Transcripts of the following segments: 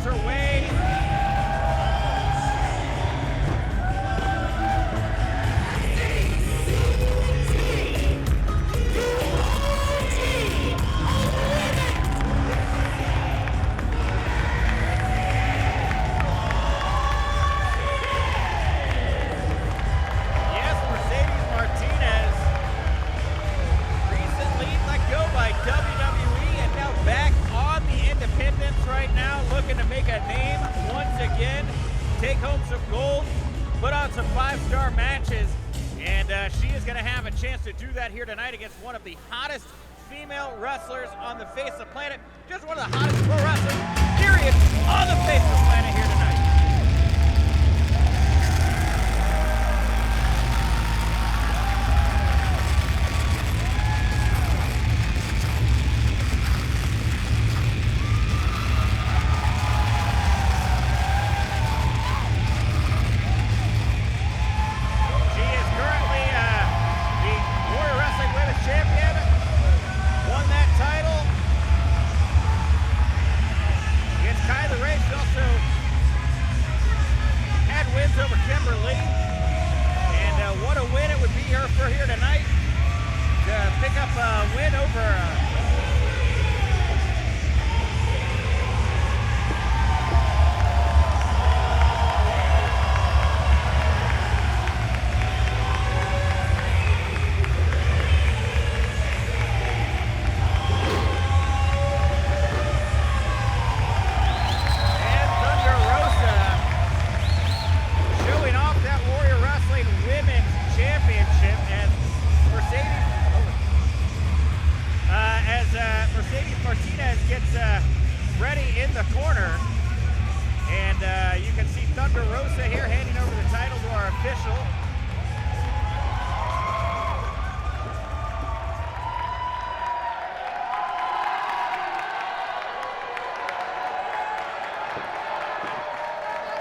her way. Yes, Mercedes Martinez, recently let go by WWE and now back on the independents right now, looking to make a name once again, take home some gold, put on some 5-star matches, and she is going to have a chance to do that here tonight against one of the hottest female wrestlers on the face of the planet, just one of the hottest pro wrestlers, period, on the face of the planet here tonight. She is currently the Warrior Wrestling Women's Champion, won that title against Kylie Ray. She also had wins over Kimberly, and what a win it would be for here tonight to pick up a win over and Thunder Rosa showing off that Warrior Wrestling Women's Championship as Mercedes Martinez gets ready in the corner, and you can see Thunder Rosa here handing over the title to our official.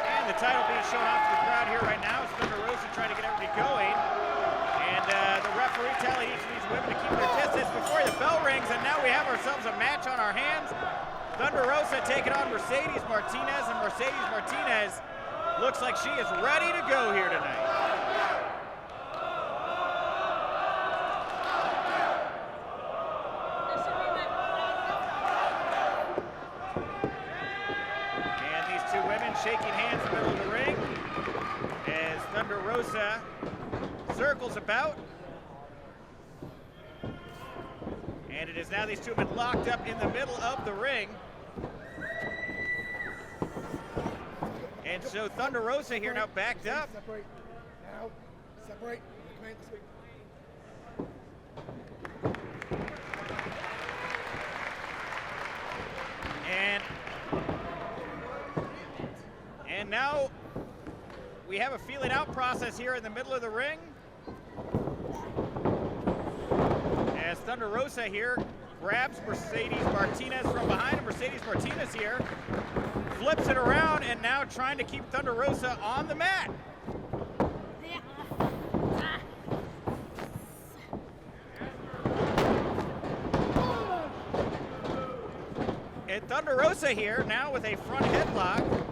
And the title being shown off to the crowd here right now as Thunder Rosa trying to get everybody going. And the referee telling each of these women to keep their distance before the bell rings, and now we have ourselves a match on our hands. Thunder Rosa taking on Mercedes Martinez, and Mercedes Martinez looks like she is ready to go here tonight. And these two women shaking hands in the middle of the ring as Thunder Rosa circles about. And it is now these two have been locked up in the middle of the ring. And so Thunder Rosa here now backed up. Separate. Now. Separate. Come in this week. And now we have a feeling out process here in the middle of the ring. As Thunder Rosa here grabs Mercedes Martinez from behind, and Mercedes Martinez here flips it around and now trying to keep Thunder Rosa on the mat. And Thunder Rosa here now with a front headlock.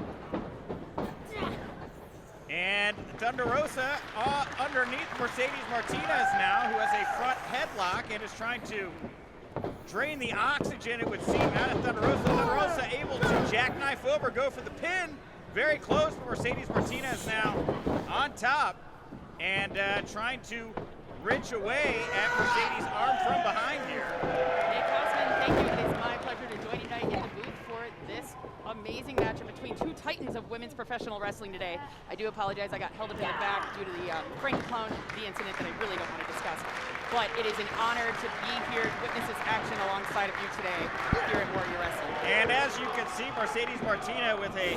And Thunder Rosa underneath Mercedes Martinez now, who has a front headlock and is trying to drain the oxygen, it would seem, out of Thunder Rosa. Thunder Rosa able to jackknife over, go for the pin. Very close, but Mercedes Martinez now on top and trying to wrench away at Mercedes' arm from behind here. Hey, Cosman, thank you. It is my pleasure to join you tonight in the booth for this amazing matchup between two titans of women's professional wrestling today. I do apologize, I got held up in the back due to the Frank Clown, the incident that I really don't want to discuss. But it is an honor to be here to witness this action alongside of you today here at Warrior Wrestling. And as you can see, Mercedes Martinez with a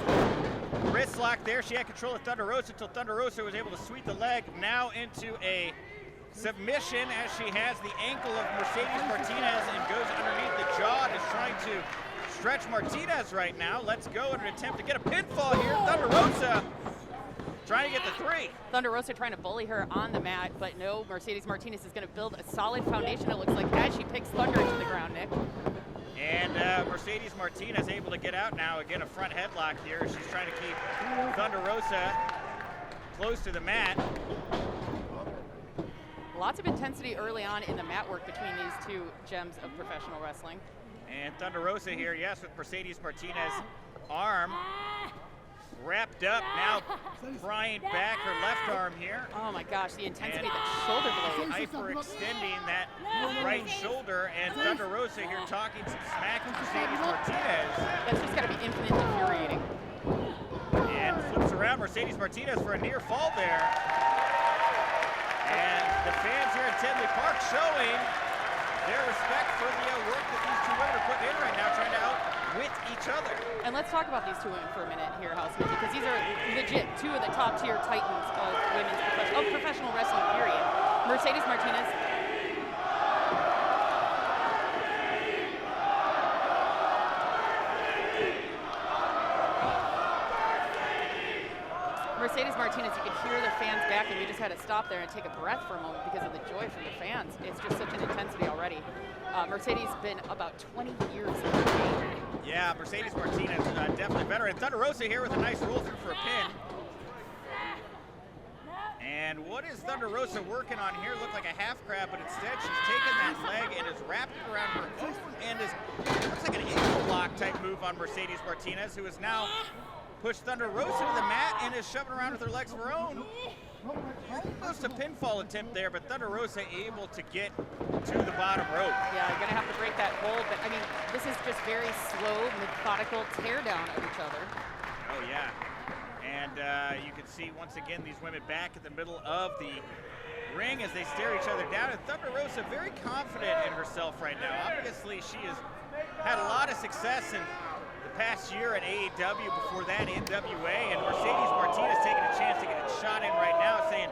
wrist lock there. She had control of Thunder Rosa until Thunder Rosa was able to sweep the leg now into a submission as she has the ankle of Mercedes Martinez and goes underneath the jaw and is trying to stretch Martinez right now. Let's go in an attempt to get a pinfall here. Thunder Rosa trying to get the three. Thunder Rosa trying to bully her on the mat, but no, Mercedes Martinez is going to build a solid foundation, it looks like, as she picks Thunder into the ground, Nick. And Mercedes Martinez able to get out now. Again, a front headlock here. She's trying to keep Thunder Rosa close to the mat. Lots of intensity early on in the mat work between these two gems of professional wrestling. And Thunder Rosa here, yes, with Mercedes Martinez arm wrapped up, now prying back her left arm here. Oh my gosh, the intensity of the shoulder blade. Hyperextending that right shoulder, and Thunder Rosa here talking some smack to Mercedes Martinez. That's just gotta be infinitely infuriating. And flips around Mercedes Martinez for a near fall there. And the fans here at Tinley Park showing their respect for the work that these two women are putting in right now, trying to outwit each other. And let's talk about these two women for a minute here, Housemate, because these are legit two of the top tier titans of women's professional wrestling, period. Mercedes Martinez. Mercedes Martinez, you could hear the fans back, and we just had to stop there and take a breath for a moment because of the joy from the fans. It's just such an intensity already. Mercedes been about 20 years in the game. Yeah, Mercedes Martinez, definitely better. And Thunder Rosa here with a nice roll through for a pin. And what is Thunder Rosa working on here? Looked like a half crab, but instead she's taken that leg and is wrapped it around her and is, looks like an ankle lock type move on Mercedes Martinez, who is now pushed Thunder Rosa to the mat and is shoving around with her legs of her own. Almost a pinfall attempt there, but Thunder Rosa able to get to the bottom rope. Yeah, you're gonna have to break that hold, but I mean, this is just very slow, methodical tear down of each other. Oh yeah, and you can see once again these women back in the middle of the ring as they stare each other down, and Thunder Rosa very confident in herself right now. Obviously, she has had a lot of success in the past year at AEW, before that NWA, and Mercedes Martinez taking a chance to get a shot in right now, saying,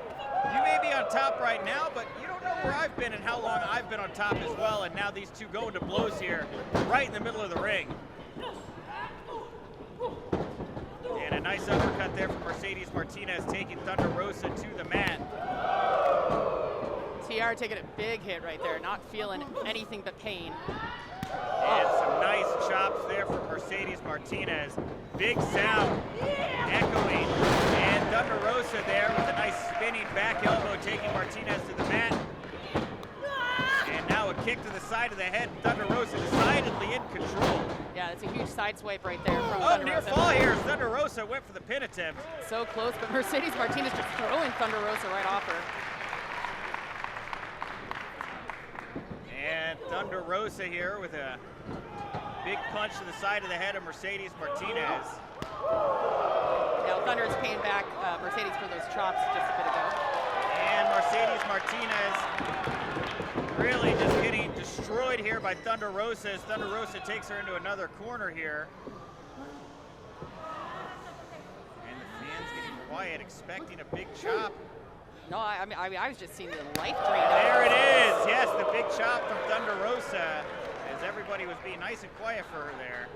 you may be on top right now, but you don't know where I've been and how long I've been on top as well, and now these two go into blows here right in the middle of the ring. And a nice uppercut there from Mercedes Martinez, taking Thunder Rosa to the mat. TR taking a big hit right there, not feeling anything but pain. And some nice chops there from Mercedes Martinez. Big sound echoing. And Thunder Rosa there with a nice spinning back elbow, taking Martinez to the mat. And now a kick to the side of the head. Thunder Rosa decidedly in control. Yeah, that's a huge side swipe right there from Oh, Thunder near Rosa. fall here. Thunder Rosa went for the pin attempt. So close, but Mercedes Martinez just throwing Thunder Rosa right off her. And Thunder Rosa here with a big punch to the side of the head of Mercedes Martinez. Now Thunder is paying back Mercedes for those chops just a bit ago. And Mercedes Martinez really just getting destroyed here by Thunder Rosa as Thunder Rosa takes her into another corner here. And the fans getting quiet, expecting a big chop. No, I mean, I was just seeing the life drain. There it is. Yes, the big chop from Thunder Rosa as everybody was being nice and quiet for her there.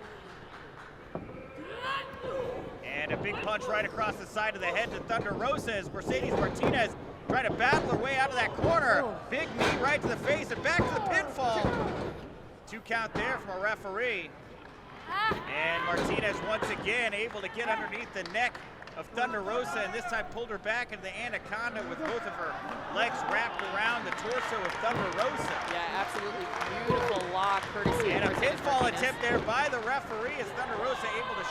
And a big punch right across the side of the head to Thunder Rosa as Mercedes Martinez trying to battle her way out of that corner. Big knee right to the face and back to the pinfall. 2 count there from a referee. And Martinez once again able to get underneath the neck of Thunder Rosa, and this time pulled her back into the anaconda with both of her legs wrapped around the torso of Thunder Rosa. Yeah, absolutely beautiful lock, courtesy And of a Mercedes pinfall Martinez. attempt there by the referee as Thunder Rosa able to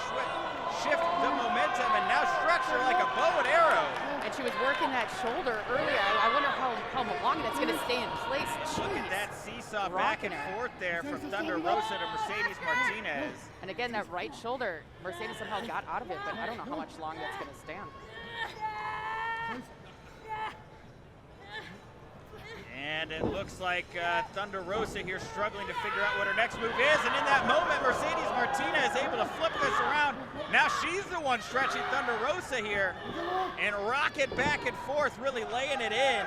shift the momentum and now stretch her like a bow and arrow. And she was working that shoulder earlier. I wonder how long that's going to stay in place. Look at Jeez. that seesaw back and forth there from Thunder Rosa to Mercedes Martinez. And again, that right shoulder, Mercedes somehow got out of it, but I don't know how much long that's going to stand. And it looks like Thunder Rosa here struggling to figure out what her next move is. And in that moment, Mercedes Martinez able to flip this around. Now she's the one stretching Thunder Rosa here and rock it back and forth, really laying it in.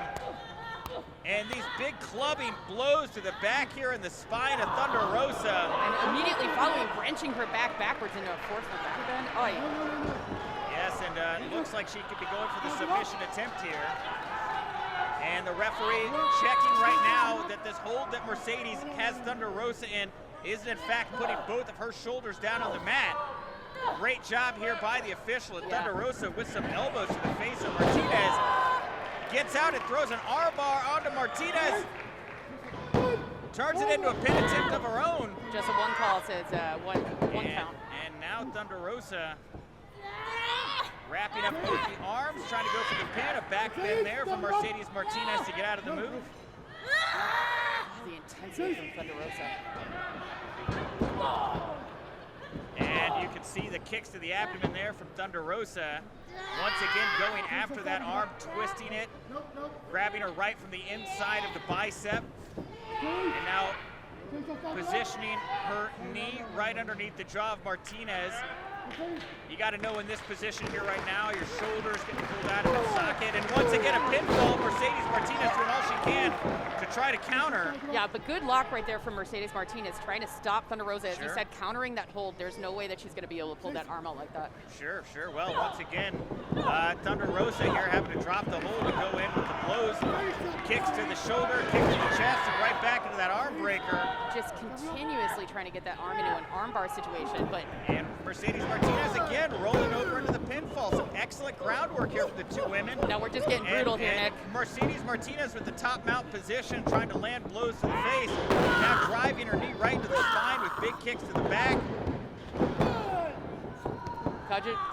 And these big clubbing blows to the back here in the spine of Thunder Rosa. And immediately following, wrenching her back backwards into a forceful back bend. Oh, yeah. Yes, and it looks like she could be going for the submission attempt here. And the referee checking right now that this hold that Mercedes has Thunder Rosa in is in fact putting both of her shoulders down on the mat. Great job here by the official at Thunder Rosa with some elbows to the face of Martinez. Gets out and throws an armbar onto Martinez. Turns it into a pin attempt of her own. Just a one call says one count. And now Thunder Rosa wrapping up both the arms, trying to go for the pin. A back pin there from Mercedes Martinez to get out of the move. The intensity from Thunder Rosa. And you can see the kicks to the abdomen there from Thunder Rosa. Once again going after that arm, twisting it, grabbing her right from the inside of the bicep. And now positioning her knee right underneath the jaw of Martinez. You got to know in this position here right now, your shoulders getting pulled out of the socket. And once again, a pinfall. Mercedes Martinez doing all she can to try to counter. Yeah, but good lock right there from Mercedes Martinez, trying to stop Thunder Rosa. As you said, countering that hold. There's no way that she's going to be able to pull that arm out like that. Sure. Well, once again, Thunder Rosa here having to drop the hold and go in with the blows. Kicks to the shoulder, kick to the chest, and right back into that arm breaker. Just continuously trying to get that arm into an armbar situation, but... And Mercedes Martinez again rolling over into the pinfall. Some excellent groundwork here from the two women. Now we're just getting brutal here, Nick. Mercedes Martinez with the top mount position, trying to land blows to the face. Now driving her knee right into the spine with big kicks to the back.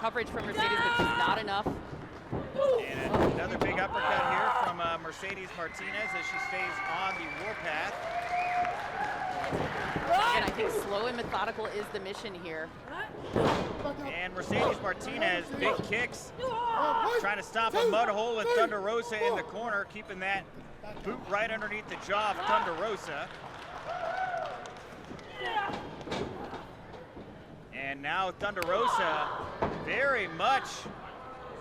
Coverage from Mercedes, but just not enough. And another big uppercut here from Mercedes Martinez as she stays on the warpath. And I think slow and methodical is the mission here. And Mercedes Martinez, big kicks, trying to stop a mud hole in Thunder Rosa in the corner, keeping that boot right underneath the jaw of Thunder Rosa. And now Thunder Rosa very much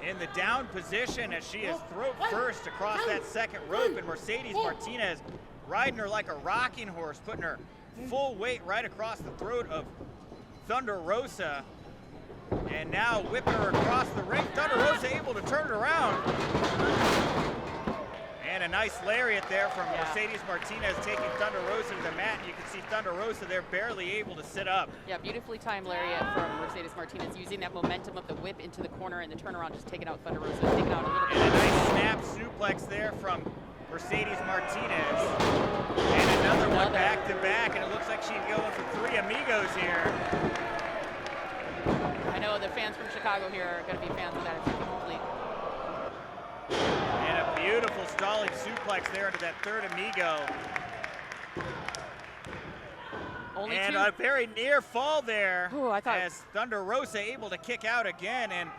in the down position as she is throat first across that second rope, and Mercedes Martinez riding her like a rocking horse, putting her full weight right across the throat of Thunder Rosa. And now whipping her across the ring. Thunder Rosa able to turn it around. And a nice lariat there from Mercedes Martinez taking Thunder Rosa to the mat. And you can see Thunder Rosa there barely able to sit up. Yeah, beautifully timed lariat from Mercedes Martinez, using that momentum of the whip into the corner and the turnaround, just taking out Thunder Rosa, taking out a little bit. And a nice snap suplex there from Mercedes Martinez. And another one back to back, and it looks like she's going for three amigos here. I know the fans from Chicago here are going to be fans of that. It's complete. And a beautiful stalling suplex there into that third amigo. Only and two. A very near fall there. Ooh, I thought... as Thunder Rosa able to kick out again. And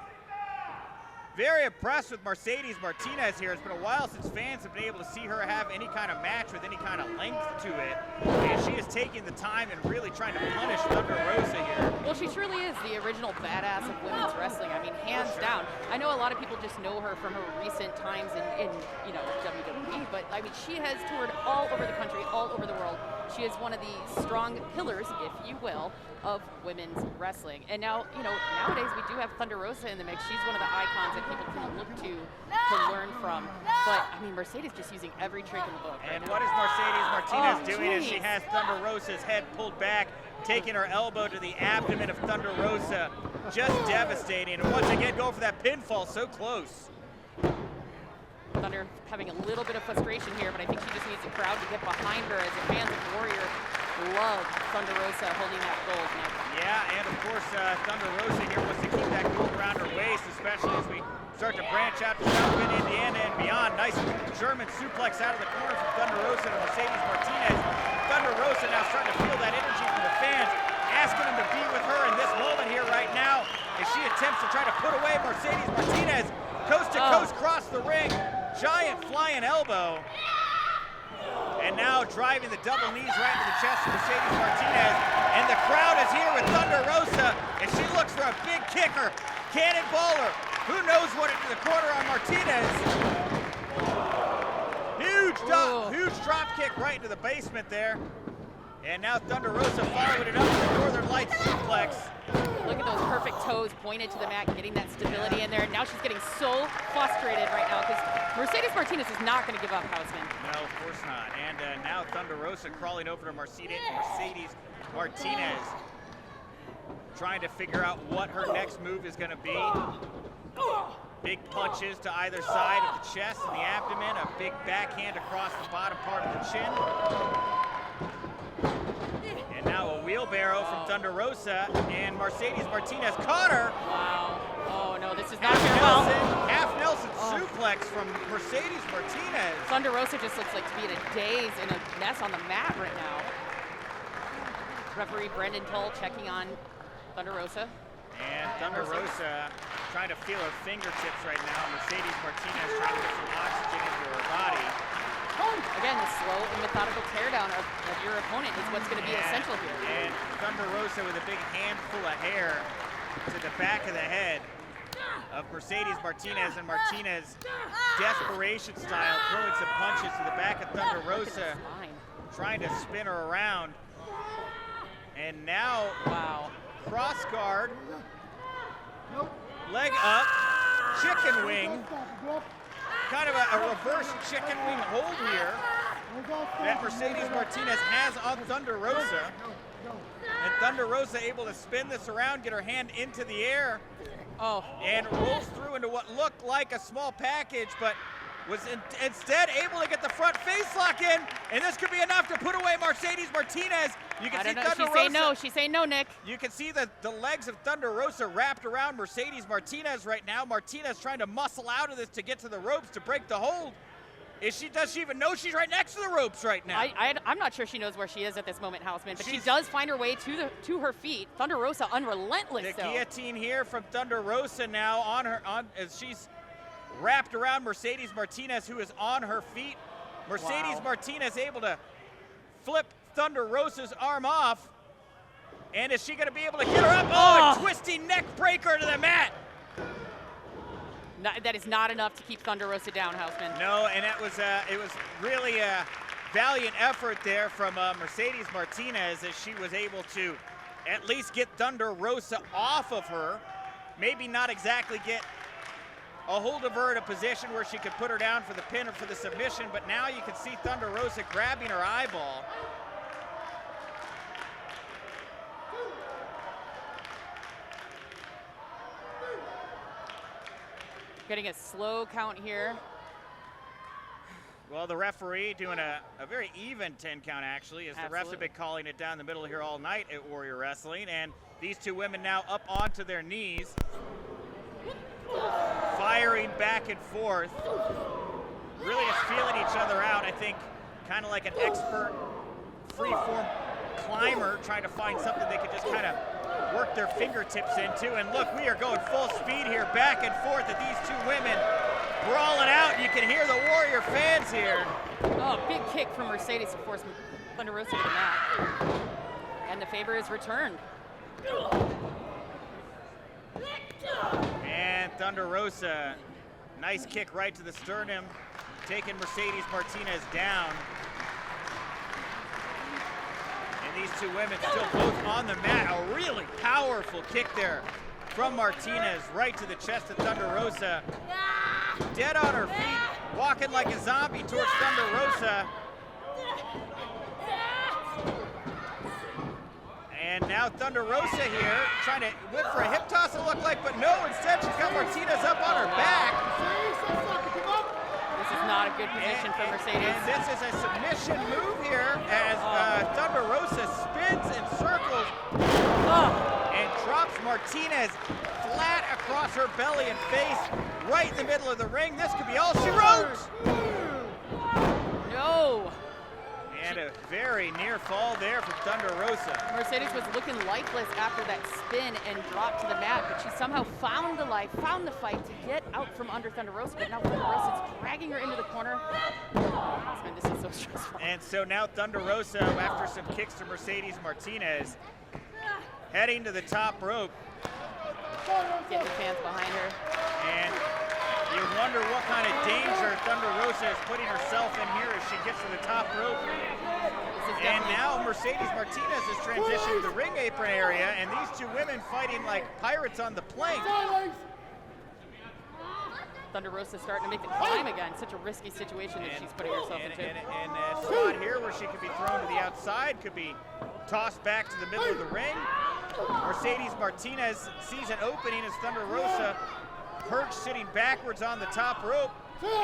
very impressed with Mercedes Martinez here. It's been a while since fans have been able to see her have any kind of match with any kind of length to it. And she is taking the time and really trying to punish Thunder Rosa here. Well, she truly is the original badass of women's wrestling. I mean, hands down. I know a lot of people just know her from her recent times in WWE, but I mean, she has toured all over the country, all over the world. She is one of the strong pillars, if you will, of women's wrestling. And now, nowadays we do have Thunder Rosa in the mix. She's one of the icons that people can look to learn from. But, I mean, Mercedes just using every trick in the book. And what is Mercedes Martinez doing as she has Thunder Rosa's head pulled back, taking her elbow to the abdomen of Thunder Rosa. Just devastating. And once again, go for that pinfall, so close. Thunder having a little bit of frustration here, but I think she just needs the crowd to get behind her as the fans of Warrior love Thunder Rosa holding that gold, Nick. Yeah, and of course, Thunder Rosa here wants to keep that gold around her waist, especially as we start to branch out to South Bend, Indiana and beyond. Nice German suplex out of the corner from Thunder Rosa to Mercedes Martinez. Thunder Rosa now starting to feel that energy from the fans, asking them to be with her in this moment here right now as she attempts to try to put away Mercedes Martinez. Coast to coast cross the ring, giant flying elbow. And now driving the double knees right into the chest of Mercedes Martinez. And the crowd is here with Thunder Rosa, and she looks for a big kicker, cannonballer. Who knows what into the corner on Martinez. Huge drop kick right into the basement there. And now Thunder Rosa followed it up with a Northern Lights suplex. Look at those perfect toes pointed to the mat, getting that stability in there. Now she's getting so frustrated right now because Mercedes Martinez is not going to give up, Houseman. No, of course not. And now Thunder Rosa crawling over to Mercedes Martinez, trying to figure out what her next move is going to be. Big punches to either side of the chest and the abdomen, a big backhand across the bottom part of the chin. And now a wheelbarrow from Thunder Rosa, and Mercedes Martinez caught her. Wow. Oh no, this is not going well. Half Nelson suplex from Mercedes Martinez. Thunder Rosa just looks like to be in a daze and a mess on the mat right now. Referee Brendan Tull checking on Thunder Rosa. And Thunder Rosa trying to feel her fingertips right now. Mercedes Martinez trying to get some oxygen into her body. Again, the slow and methodical teardown of your opponent is what's going to be essential here. And Thunder Rosa with a big handful of hair to the back of the head of Mercedes Martinez, and Martinez, desperation style, throwing some punches to the back of Thunder Rosa, trying to spin her around. And now, wow, cross guard, leg up, chicken wing, kind of a reverse chicken wing hold here that Mercedes Martinez has on Thunder Rosa. And Thunder Rosa able to spin this around, get her hand into the air, and rolls through into what looked like a small package, but was instead able to get the front face lock in, and this could be enough to put away Mercedes Martinez. You can see Thunder Rosa. Saying no. She's saying no, Nick. You can see the legs of Thunder Rosa wrapped around Mercedes Martinez right now. Martinez trying to muscle out of this to get to the ropes to break the hold. Does she even know she's right next to the ropes right now? I'm not sure she knows where she is at this moment, Houseman, but she does find her way to her feet. Thunder Rosa unrelentless. The guillotine here from Thunder Rosa now as she's wrapped around Mercedes Martinez, who is on her feet. Mercedes Martinez able to flip Thunder Rosa's arm off. And is she going to be able to get her up? Oh, a twisting neck breaker to the mat. That is not enough to keep Thunder Rosa down, Houseman. No, and it was really a valiant effort there from Mercedes Martinez, as she was able to at least get Thunder Rosa off of her. Maybe not exactly get a hold of her in a position where she could put her down for the pin or for the submission, but now you can see Thunder Rosa grabbing her eyeball. Getting a slow count here. Well, the referee doing a very even 10 count, actually, as the refs have been calling it down the middle here all night at Warrior Wrestling. And these two women now up onto their knees, firing back and forth, really just feeling each other out. I think kind of like an expert free-form climber trying to find something they could just kind of work their fingertips into. And look, we are going full speed here, back and forth, at these two women brawling out. You can hear the Warrior fans here. Oh, big kick from Mercedes to force Thunder Rosa to the mat. And the favor is returned. And Thunder Rosa, nice kick right to the sternum, taking Mercedes Martinez down. And these two women still both on the mat. A really powerful kick there from Martinez right to the chest of Thunder Rosa. Dead on her feet, walking like a zombie towards Thunder Rosa. And now Thunder Rosa here, trying to went for a hip toss it looked like, but no, instead she's got Martinez up on her back. This is not a good position for Mercedes. And this is a submission move here as Thunder Rosa spins in circles and drops Martinez flat across her belly and face right in the middle of the ring. This could be all she wrote. No. And a very near fall there from Thunder Rosa. Mercedes was looking lifeless after that spin and drop to the mat, but she somehow found the life, found the fight to get out from under Thunder Rosa, but now Thunder Rosa is dragging her into the corner. Man, this is so stressful. And so now Thunder Rosa, after some kicks to Mercedes Martinez, heading to the top rope. Get the fans behind her. And you wonder what kind of danger Thunder Rosa is putting herself in here as she gets to the top rope. And now Mercedes Martinez has transitioned to the ring apron area, and these two women fighting like pirates on the plank. Thunder Rosa starting to make the climb again. Such a risky situation that she's putting herself into. And a spot here where she could be thrown to the outside, could be tossed back to the middle of the ring. Mercedes Martinez sees an opening as Thunder Rosa perched sitting backwards on the top rope.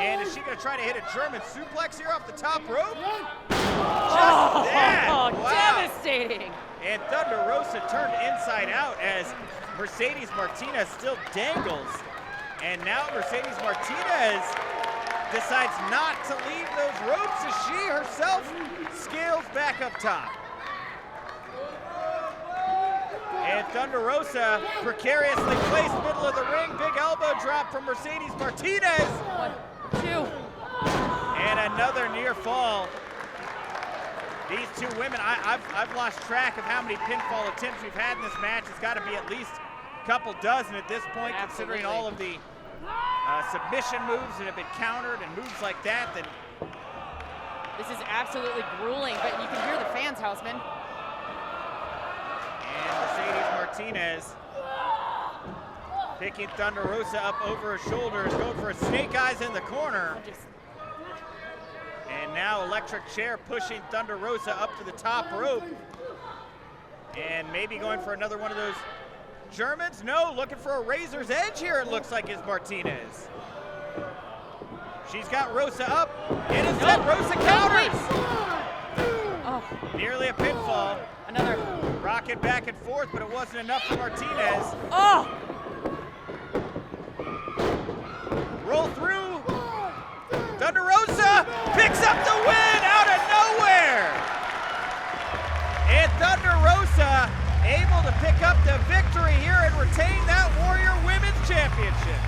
And is she going to try to hit a German suplex here off the top rope? Just that! Wow. Devastating! And Thunder Rosa turned inside out as Mercedes Martinez still dangles. And now Mercedes Martinez decides not to leave those ropes as she herself scales back up top. And Thunder Rosa precariously placed middle of the ring. Big elbow drop from Mercedes Martinez. 1, 2. And another near fall. These two women, I've lost track of how many pinfall attempts we've had in this match. It's got to be at least a couple dozen at this point, considering all of the submission moves that have been countered and moves like that. This is absolutely grueling, but you can hear the fans, Houseman. And Mercedes Martinez picking Thunder Rosa up over her shoulders, going for a snake eyes in the corner. And now electric chair pushing Thunder Rosa up to the top rope. And maybe going for another one of those Germans. No, looking for a razor's edge here, it looks like, is Martinez. She's got Rosa up, and instead Rosa counters. Oh. Nearly a pinfall. Another. Rocking back and forth, but it wasn't enough for Martinez. Oh! Roll through. Thunder Rosa picks up the win out of nowhere. And Thunder Rosa able to pick up the victory here and retain that Warrior Women's Championship.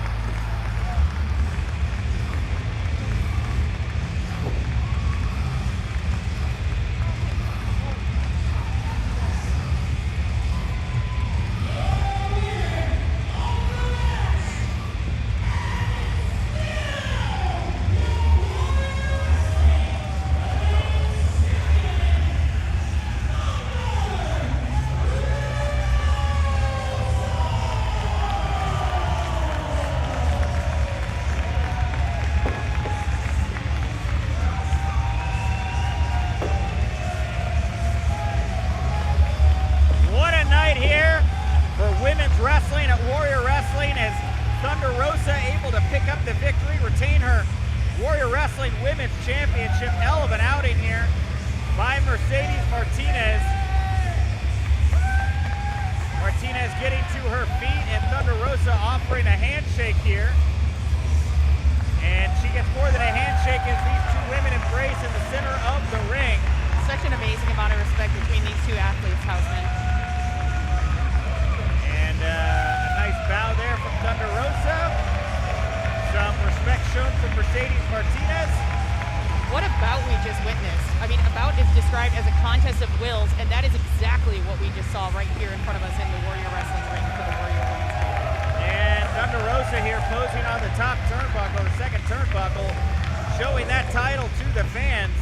Showing that title to the fans.